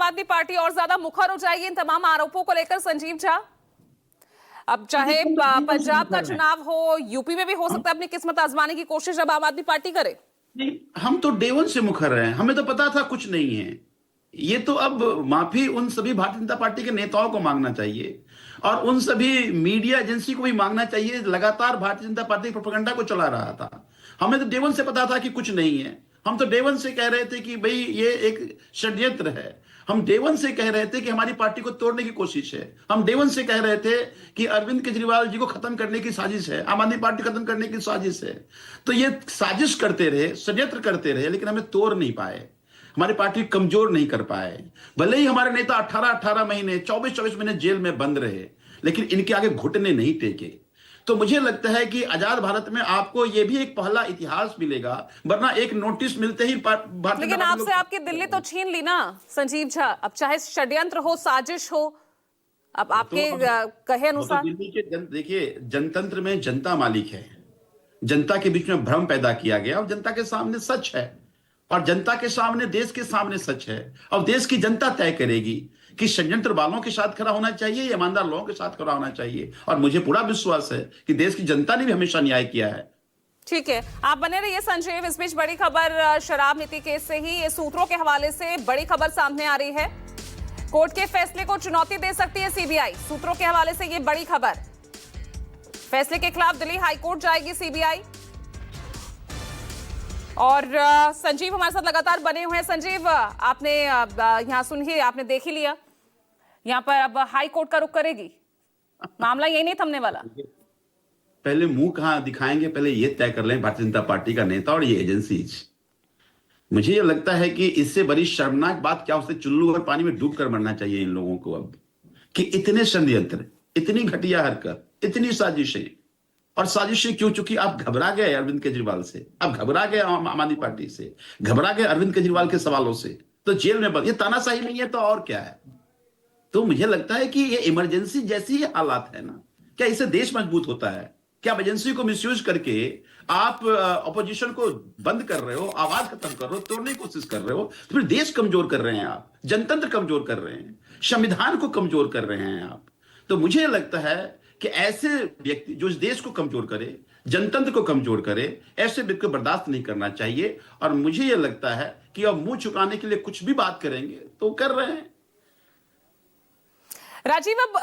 आदमी पार्टी और ज्यादा मुखर हो जाएगी इन तमाम आरोपों को लेकर, संजीव झा? अब चाहे पंजाब का चुनाव हो, यूपी में भी हो सकता है अपनी किस्मत आजमाने की कोशिश अब आम आदमी पार्टी करे। नहीं, हम तो डे वन से मुखर रहे हैं, हमें तो पता था कुछ नहीं है। ये तो अब माफी उन सभी भारतीय जनता पार्टी के नेताओं को मांगना चाहिए और उन सभी मीडिया एजेंसी को भी मांगना चाहिए। लगातार भारतीय जनता पार्टी प्रोपेगेंडा को चला रहा था। हमें तो डे वन से पता था कि कुछ नहीं है। हम तो डे वन से कह रहे थे कि भाई ये एक षड्यंत्र है। हम डे वन से कह रहे थे कि हमारी पार्टी को तोड़ने की कोशिश है। हम डे वन से कह रहे थे कि अरविंद केजरीवाल जी को खत्म करने की साजिश है, आम आदमी पार्टी खत्म करने की साजिश है। तो ये साजिश करते रहे, षड्यंत्र करते रहे, लेकिन हमें तोड़ नहीं पाए, हमारी पार्टी कमजोर नहीं कर पाए। भले ही हमारे नेता 18-18 महीने 24-24 महीने जेल में बंद रहे, लेकिन इनके आगे घुटने नहीं टेके। तो मुझे लगता है कि आजाद भारत में आपको यह भी एक पहला इतिहास मिलेगा, वरना एक नोटिस मिलते ही भारतीय। लेकिन आपसे आपकी दिल्ली तो छीन ली ना संजीव झा। अब चाहे षड्यंत्र हो, साजिश हो, अब आपके कहे अनुसार दिल्ली के देखिए, जनतंत्र में जनता मालिक है। जनता के बीच में भ्रम पैदा किया गया और जनता के सामने सच है, और जनता के सामने, देश के सामने सच है। और देश की जनता तय करेगी कि षड्यंत्र वालों के साथ खड़ा होना चाहिए या ईमानदार लोगों के साथ खड़ा होना चाहिए। और मुझे पूरा विश्वास है कि देश की जनता ने भी हमेशा न्याय किया है। ठीक है, आप बने रहिए संजीव। इस बीच बड़ी खबर शराब नीति केस से ही, ये सूत्रों के हवाले से बड़ी खबर सामने आ रही है। कोर्ट के फैसले को चुनौती दे सकती है सीबीआई, सूत्रों के हवाले से ये बड़ी खबर। फैसले के खिलाफ दिल्ली हाईकोर्ट जाएगी सीबीआई। और संजीव हमारे साथ लगातार बने हुए हैं। संजीव, आपने यहाँ सुनिए, आपने देख ही लिया, यहाँ पर अब हाई कोर्ट का रुख करेगी, मामला यही नहीं थमने वाला। पहले मुंह कहां दिखाएंगे, पहले ये तय कर लें भारतीय जनता पार्टी का नेता और ये एजेंसीज। मुझे ये लगता है कि इससे बड़ी शर्मनाक बात क्या, उससे चुल्लू और पानी में डूब कर मरना चाहिए इन लोगों को अब, कि इतने षड्यंत्र, इतनी घटिया हरकत, इतनी साजिशें। और साजिशें क्यों? चूंकि आप घबरा गए अरविंद केजरीवाल से, आप घबरा गए आम आदमी पार्टी से, घबरा गए अरविंद केजरीवाल के सवालों से, तो जेल में बंद। ये तानाशाही नहीं है तो और क्या है? तो मुझे लगता है कि ये इमरजेंसी जैसी ही हालात है ना। क्या इससे देश मजबूत होता है? क्या आप एजेंसी को मिसयूज करके आप अपोजिशन को बंद कर रहे हो, आवाज खत्म कर रहे हो, तोड़ने की कोशिश कर रहे हो, तो फिर देश कमजोर कर रहे हैं आप, जनतंत्र कमजोर कर रहे हैं, संविधान को कमजोर कर रहे हैं आप। तो मुझे लगता है कि ऐसे व्यक्ति जो इस देश को कमजोर करे, जनतंत्र को कमजोर करे, ऐसे व्यक्ति को बर्दाश्त नहीं करना चाहिए। और मुझे यह लगता है कि अब मुंह छुपाने के लिए कुछ भी बात करेंगे तो कर रहे हैं। राजीव, अब